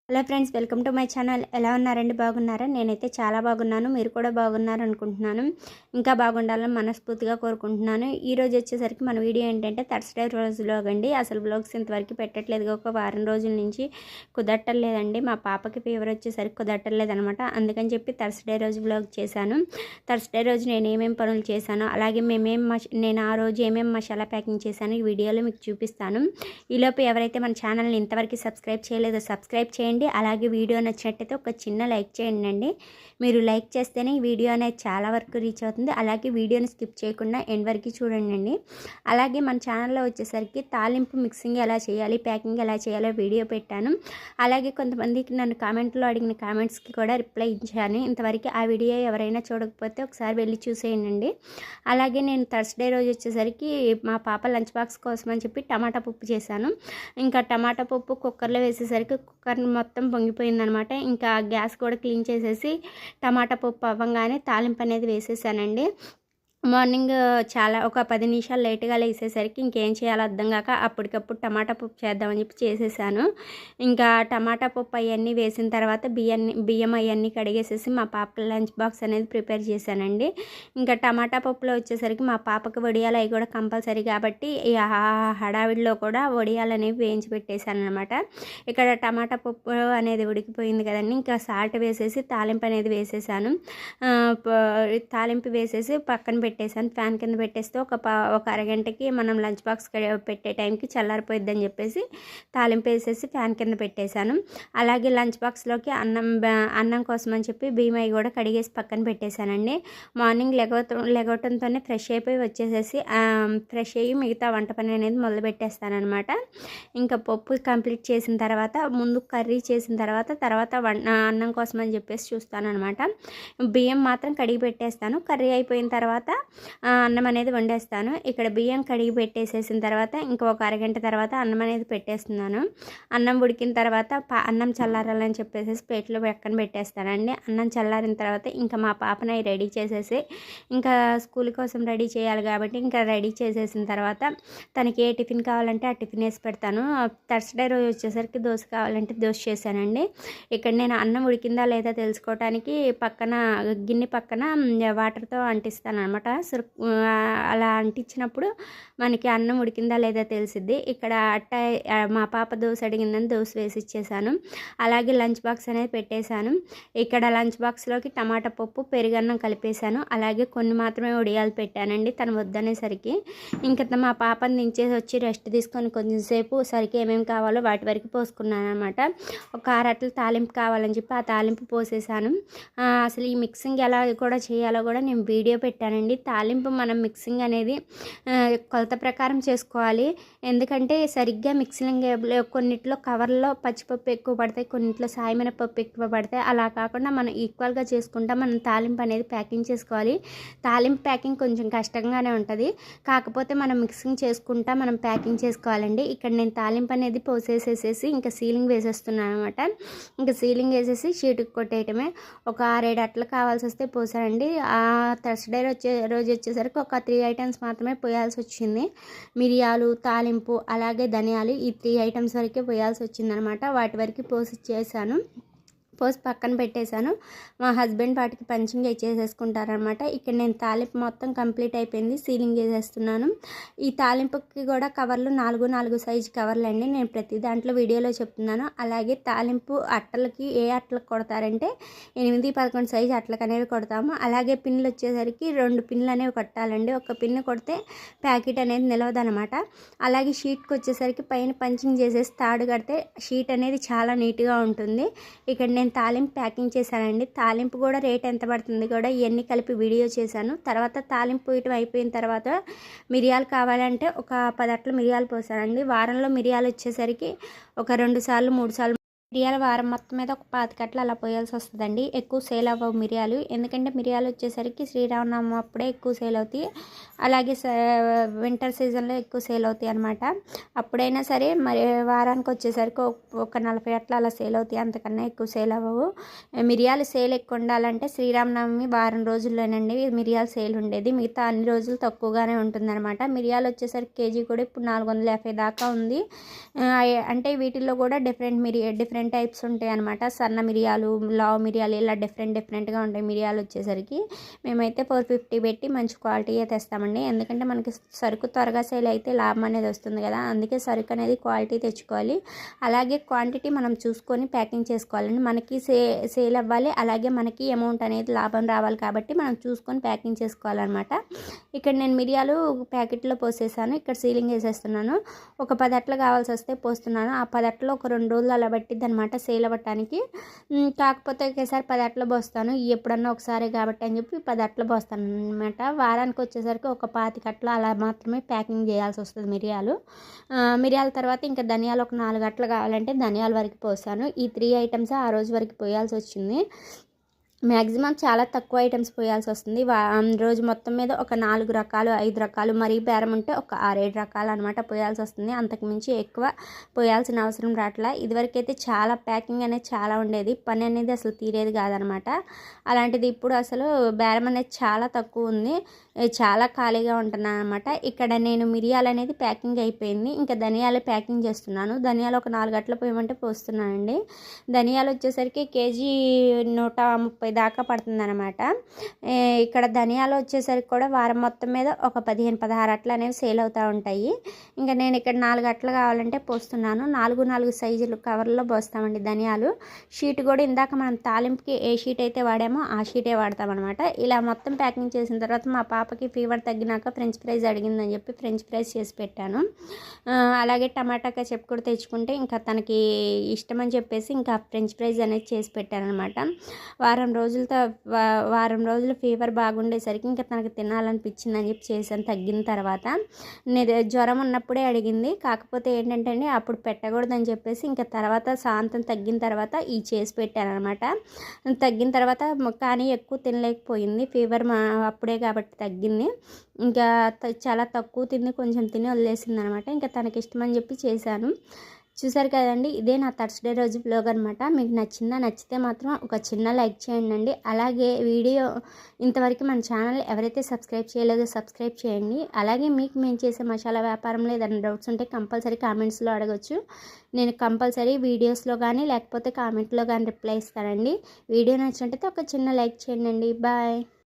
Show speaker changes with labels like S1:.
S1: Hello friends, welcome to my channel. ఎలా ఉన్నారండి? బాగున్నారా? నేనైతే చాలా బాగున్నాను. మీరు కూడా బాగున్నారు అనుకుంటున్నాను. ఇంకా బాగుండాలని మనస్ఫూర్తిగా కోరుకుంటున్నాను. ఈరోజు వచ్చేసరికి మన వీడియో ఏంటంటే థర్స్డే రోజు వ్లాగ్ అండి. అసలు వ్లాగ్స్ ఇంతవరకు పెట్టట్లేదు, ఒక వారం రోజుల నుంచి కుదరట్లేదండి. మా పాపకి ఫీవర్ వచ్చేసరికి కుదరట్లేదనమాట. అందుకని చెప్పి థర్స్డే రోజు వ్లాగ్ చేశాను. థర్స్డే రోజు నేను ఏమేమి పనులు చేశాను, అలాగే నేను ఆ రోజు ఏమేమి మసాలా ప్యాకింగ్ చేశాను ఈ వీడియోలో మీకు చూపిస్తాను. ఈలోపు ఎవరైతే మన ఛానల్ని ఇంతవరకు సబ్స్క్రైబ్ చేయలేదో సబ్స్క్రైబ్ చేయండి. అలాగే వీడియో నచ్చినట్టయితే ఒక చిన్న లైక్ చేయండి. మీరు లైక్ చేస్తేనే ఈ వీడియో అనేది చాలా వరకు రీచ్ అవుతుంది. అలాగే వీడియోని స్కిప్ చేయకుండా ఎండ్ వరకు చూడండి. అలాగే మన ఛానల్లో వచ్చేసరికి తాలింపు మిక్సింగ్ ఎలా చేయాలి, ప్యాకింగ్ ఎలా చేయాలో వీడియో పెట్టాను. అలాగే కొంతమందికి నన్ను కామెంట్లో అడిగిన కామెంట్స్కి కూడా రిప్లై ఇచ్చాను. ఇంతవరకు ఆ వీడియో ఎవరైనా చూడకపోతే ఒకసారి వెళ్ళి చూసేయండి. అలాగే నేను థర్స్డే రోజు వచ్చేసరికి మా పాప లంచ్ బాక్స్ కోసం అని చెప్పి టమాటా పప్పు చేశాను. ఇంకా టమాటా పప్పు కుక్కర్లో వేసేసరికి కుక్కర్ని మొత్తం పొంగిపోయిందనమాట. ఇంకా గ్యాస్ కూడా క్లీన్ చేసేసి టమాటా పప్పు అవ్వగానే తాలింపు అనేది వేసేసానండి. మార్నింగ్ ఒక 10 నిమిషాలు లేట్గా లేసేసరికి ఇంకేం చేయాలో అర్థం కాక అప్పటికప్పుడు టమాటా పప్పు చేద్దామని చెప్పి చేసేసాను. ఇంకా టమాటా పప్పు అవన్నీ వేసిన తర్వాత బియ్యం అవన్నీ కడిగేసేసి మా పాప లంచ్ బాక్స్ అనేది ప్రిపేర్ చేశానండి. ఇంకా టమాటా పప్పులో వచ్చేసరికి మా పాపకు వడియాలు అవి కూడా కంపల్సరీ కాబట్టి ఆ హడావిడిలో కూడా వడియాలు అనేవి వేయించి పెట్టేశాను అనమాట. ఇక్కడ టమాటా పప్పు అనేది ఉడికిపోయింది కదండి. ఇంకా సాల్ట్ వేసేసి తాలింపు అనేది వేసేసాను. తాలింపు వేసేసి పక్కన పెట్టేసాను. ఫ్యాన్ కింద పెట్టేస్తే ఒక అరగంటకి మనం లంచ్ బాక్స్ పెట్టే టైంకి చల్లారిపోయిద్దని చెప్పేసి తాలింపు వేసేసి ఫ్యాన్ కింద పెట్టేశాను. అలాగే లంచ్ బాక్స్లోకి అన్నం కోసం అని చెప్పి బియ్యం అవి కూడా కడిగేసి పక్కన పెట్టేశానండి. మార్నింగ్ లెగవటంతోనే ఫ్రెష్ అయిపోయి వచ్చేసేసి ఫ్రెష్ అయ్యి మిగతా వంట పని అనేది మొదలు పెట్టేస్తానమాట. ఇంకా పప్పు కంప్లీట్ చేసిన తర్వాత ముందు కర్రీ చేసిన తర్వాత అన్నం కోసం అని చెప్పేసి చూస్తానమాట. బియ్యం మాత్రం కడిగి పెట్టేస్తాను. కర్రీ అయిపోయిన తర్వాత అన్నం అనేది వండేస్తాను. ఇక్కడ బియ్యం కడిగి పెట్టేసేసిన తర్వాత ఒక అరగంట తర్వాత అన్నం అనేది పెట్టేస్తున్నాను. అన్నం ఉడికిన తర్వాత అన్నం చల్లారాలని చెప్పేసి ప్లేట్లో పక్కన పెట్టేస్తానండి. అన్నం చల్లారిన తర్వాత ఇంకా మా పాపని రెడీ చేసేసి ఇంకా స్కూల్ కోసం రెడీ చేయాలి కాబట్టి ఇంకా రెడీ చేసేసిన తర్వాత తనకి ఏ టిఫిన్ కావాలంటే ఆ టిఫిన్ వేసి పెడతాను. థర్స్డే రోజు వచ్చేసరికి దోశ కావాలంటే దోశ చేశానండి. ఇక్కడ నేను అన్నం ఉడికిందా లేదా తెలుసుకోవడానికి గిన్నె పక్కన వాటర్తో అంటిస్తాను అనమాట. అలా అంటించినప్పుడు మనకి అన్నం ఉడికిందా లేదా తెలిసిద్ది. ఇక్కడ మా పాప దోశ అడిగిందని దోశ వేసి ఇచ్చేసాను. అలాగే లంచ్ బాక్స్ అనేది పెట్టేశాను. ఇక్కడ లంచ్ బాక్స్లోకి టమాటా పప్పు పెరుగన్నం కలిపేశాను. అలాగే కొన్ని మాత్రమే వడియాలు పెట్టానండి తను వద్దనేసరికి. ఇంకా మా పాపని దించేసి వచ్చి రెస్ట్ తీసుకొని కొంచెంసేపు సరికి ఏమేమి కావాలో వాటి వరకు పోసుకున్నాను అనమాట. ఒక 6 అట్ల తాలింపు కావాలని చెప్పి ఆ తాలింపు పోసేసాను. అసలు ఈ మిక్సింగ్ ఎలా కూడా చేయాలో కూడా నేను వీడియో పెట్టానండి. తాలింపు మనం మిక్సింగ్ అనేది కొలత ప్రకారం చేసుకోవాలి. ఎందుకంటే సరిగ్గా మిక్సింగ్ కొన్నిట్లో కవర్లో పచ్చిపప్పు ఎక్కువ పడతాయి, కొన్నిట్లో సాయమినపప్పు ఎక్కువ పడతాయి. అలా కాకుండా మనం ఈక్వల్గా చేసుకుంటా మనం తాలింపు అనేది ప్యాకింగ్ చేసుకోవాలి. తాలింపు ప్యాకింగ్ కొంచెం కష్టంగానే ఉంటుంది, కాకపోతే మనం మిక్సింగ్ చేసుకుంటా మనం ప్యాకింగ్ చేసుకోవాలండి. ఇక్కడ నేను తాలింపు అనేది పోసేసేసి ఇంకా సీలింగ్ వేసేస్తున్నాను అనమాట. ఇంకా సీలింగ్ వేసేసి షీటుకు కొట్టేయటమే. ఒక 6-7 అట్లా కావాల్సి వస్తే పోసానండి. థర్స్డే రోజు వచ్చేసరికి ఒక 3 ఐటమ్స్ మాత్రమే పోయాల్సి వచ్చింది. మిరియాలు, తాలింపు, అలాగే ధనియాలు, ఈ 3 ఐటమ్స్ వరకే పోయాల్సి వచ్చిందనమాట. వాటి వరకు పోసి చేశాను. పోసి పక్కన పెట్టేశాను. మా హస్బెండ్ వాటికి పంచింగ్ చేసేసుకుంటారనమాట. ఇక్కడ నేను తాలింపు మొత్తం కంప్లీట్ అయిపోయింది, సీలింగ్ చేసేస్తున్నాను. ఈ తాలింపుకి కూడా కవర్లు 4 సైజు కవర్లు అండి. నేను ప్రతి దాంట్లో వీడియోలో చెప్తున్నాను. అలాగే తాలింపు అట్టలకి ఏ అట్టలకు కొడతారంటే 8-11 సైజు అట్లకు అనేవి కొడతాము. అలాగే పిన్లు వచ్చేసరికి 2 పిన్లు అనేవి కొట్టాలండి. ఒక పిన్ను కొడితే ప్యాకెట్ అనేది నిలవదనమాట. అలాగే షీట్కి వచ్చేసరికి పైన పంచింగ్ చేసేసి తాడు కడితే షీట్ అనేది చాలా నీట్గా ఉంటుంది. ఇక్కడ నేను తాలింపు ప్యాకింగ్ చేశానండి. తాలింపు కూడా రేట్ ఎంత పడుతుంది కూడా ఇవన్నీ కలిపి వీడియో చేశాను. తర్వాత తాలింపు ఇటు అయిపోయిన తర్వాత మిరియాలు కావాలంటే ఒక 10 అట్ల మిరియాలు పోసానండి. వారంలో మిరియాలు వచ్చేసరికి ఒక 2 సార్లు 3 సార్లు మిరియాల వారం మొత్తం మీద ఒక 25 అట్లా అలా పోయాల్సి వస్తుందండి. ఎక్కువ సేల్ అవ్వవు మిరియాలు, ఎందుకంటే మిరియాలు వచ్చేసరికి శ్రీరామనవమి అప్పుడే ఎక్కువ సేల్ అవుతాయి. అలాగే వింటర్ సీజన్లో ఎక్కువ సేల్ అవుతాయి అనమాట. అప్పుడైనా సరే మరి వారానికి వచ్చేసరికి ఒక 40 అట్లా అలా సేల్ అవుతాయి, అంతకన్నా ఎక్కువ సేల్ అవ్వవు. మిరియాలు సేల్ ఎక్కువ ఉండాలంటే శ్రీరామనవమి వారం రోజుల్లోనండి మిరియాలు సేల్ ఉండేది. మిగతా అన్ని రోజులు తక్కువగానే ఉంటుందన్నమాట. మిరియాలు వచ్చేసరికి కేజీ కూడా ఇప్పుడు 450 దాకా ఉంది. అంటే వీటిల్లో కూడా డిఫరెంట్ డిఫరెంట్ టైప్స్ ఉంటాయి అనమాట. సన్న మిరియాలు, లావు మిరియాలు ఇలా డిఫరెంట్గా ఉంటాయి మిరియాలు వచ్చేసరికి. మేమైతే 450 పెట్టి మంచి క్వాలిటీయే తెస్తామండి. ఎందుకంటే మనకి సరుకు త్వరగా సేల్ అయితే లాభం అనేది వస్తుంది కదా, అందుకే సరుకు అనేది క్వాలిటీ తెచ్చుకోవాలి. అలాగే క్వాంటిటీ మనం చూసుకొని ప్యాకింగ్ చేసుకోవాలండి. మనకి సేల్ అవ్వాలి, అలాగే మనకి అమౌంట్ అనేది లాభం రావాలి కాబట్టి మనం చూసుకొని ప్యాకింగ్ చేసుకోవాలన్నమాట. ఇక్కడ నేను మిరియాలు ప్యాకెట్లో పోసేసాను. ఇక్కడ సీలింగ్ వేసేస్తున్నాను. ఒక 10 అట్లు కావాల్సి వస్తే పోస్తున్నాను. ఆ 10 అట్లు ఒక 2 రోజులు అలా పట్టిద్ది అనమాట సేల్ అవ్వటానికి. కాకపోతే ఒకేసారి 10 అట్లు పోస్తాను, ఎప్పుడన్నా ఒకసారి కాబట్టి అని చెప్పి 10 అట్లు పోస్తాను అనమాట. వారానికి వచ్చేసరికి ఒక 25 అట్లు అలా మాత్రమే ప్యాకింగ్ చేయాల్సి వస్తుంది మిరియాల తర్వాత ఇంకా ధనియాలు ఒక 4 అట్లు కావాలంటే ధనియాల వరకు పోసాను. ఈ 3 ఐటమ్స్ ఆ రోజు వరకు పోయాల్సి వచ్చింది. మ్యాక్సిమం చాలా తక్కువ ఐటమ్స్ పోయాల్సి వస్తుంది. రోజు మొత్తం మీద ఒక 4 రకాలు 5 రకాలు, మరీ బేరం ఉంటే ఒక 6-7 రకాలు అనమాట పోయాల్సి వస్తుంది. అంతకుమించి ఎక్కువ పోయాల్సిన అవసరం రావట్లా. ఇదివరకైతే చాలా ప్యాకింగ్ అనేది చాలా ఉండేది, పని అనేది అసలు తీరేది కాదనమాట. అలాంటిది ఇప్పుడు అసలు బేరం అనేది చాలా తక్కువ ఉంది, చాలా ఖాళీగా ఉంటున్నాను అనమాట. ఇక్కడ నేను మిరియాలు అనేది ప్యాకింగ్ అయిపోయింది, ఇంకా ధనియాలు ప్యాకింగ్ చేస్తున్నాను. ధనియాలు ఒక 4 గంటలు పోయమంటే పోస్తున్నానండి. ధనియాలు వచ్చేసరికి కేజీ 130 దాకా పడుతుంది అనమాట. ఇక్కడ ధనియాలు వచ్చేసరికి కూడా వారం మొత్తం మీద ఒక 15-16 అట్లు అనేవి సేల్ అవుతూ ఉంటాయి. ఇంకా నేను ఇక్కడ 4 అట్లు కావాలంటే పోస్తున్నాను. 4 సైజులు కవర్లో పోస్తామండి ధనియాలు. షీట్ కూడా ఇందాక మనం తాలింపుకి ఏ షీట్ అయితే వాడామో ఆ షీటే వాడతామన్నమాట. ఇలా మొత్తం ప్యాకింగ్ చేసిన తర్వాత మా పాపకి ఫీవర్ తగ్గినాక ఫ్రెంచ్ ఫ్రైస్ అడిగిందని చెప్పి ఫ్రెంచ్ ఫ్రైస్ చేసి పెట్టాను. అలాగే టమాటా కెచప్ కూడా తెచ్చుకుంటే ఇంకా తనకి ఇష్టమని చెప్పేసి ఇంకా ఫ్రెంచ్ ఫ్రైస్ అనేది చేసి పెట్టాను అనమాట. వారం రోజులు ఫీవర్ బాగుండేసరికి ఇంకా తనకు తినాలనిపించిందని చెప్పి చేశాను. తగ్గిన తర్వాత జ్వరం ఉన్నప్పుడే అడిగింది, కాకపోతే ఏంటంటే అండి అప్పుడు పెట్టకూడదని చెప్పేసి ఇంకా తర్వాత సాయంత్రం తగ్గిన తర్వాత ఈ చేసి పెట్టాను అనమాట. తగ్గిన తర్వాత కానీ ఎక్కువ తినలేకపోయింది, ఫీవర్ అప్పుడే కాబట్టి తగ్గింది. ఇంకా చాలా తక్కువ తింది, కొంచెం తిని వదిలేసింది అనమాట. ఇంకా తనకి ఇష్టమని చెప్పి చేశాను. చూసారు కదండి, ఇదే నా థర్స్డే రోజు బ్లాగ్ అనమాట. మీకు నచ్చితే మాత్రం ఒక చిన్న లైక్ చేయండి. అలాగే వీడియో ఇంతవరకు మన ఛానల్ ఎవరైతే సబ్స్క్రైబ్ చేయలేదో సబ్స్క్రైబ్ చేయండి. అలాగే మీకు మేము చేసే మసాలా వ్యాపారంలో ఏదైనా డౌట్స్ ఉంటే కంపల్సరీ కామెంట్స్లో అడగచ్చు. నేను కంపల్సరీ వీడియోస్లో కానీ లేకపోతే కామెంట్లో కానీ రిప్లై ఇస్తానండి. వీడియో నచ్చినట్టయితే ఒక చిన్న లైక్ చేయండి. బాయ్.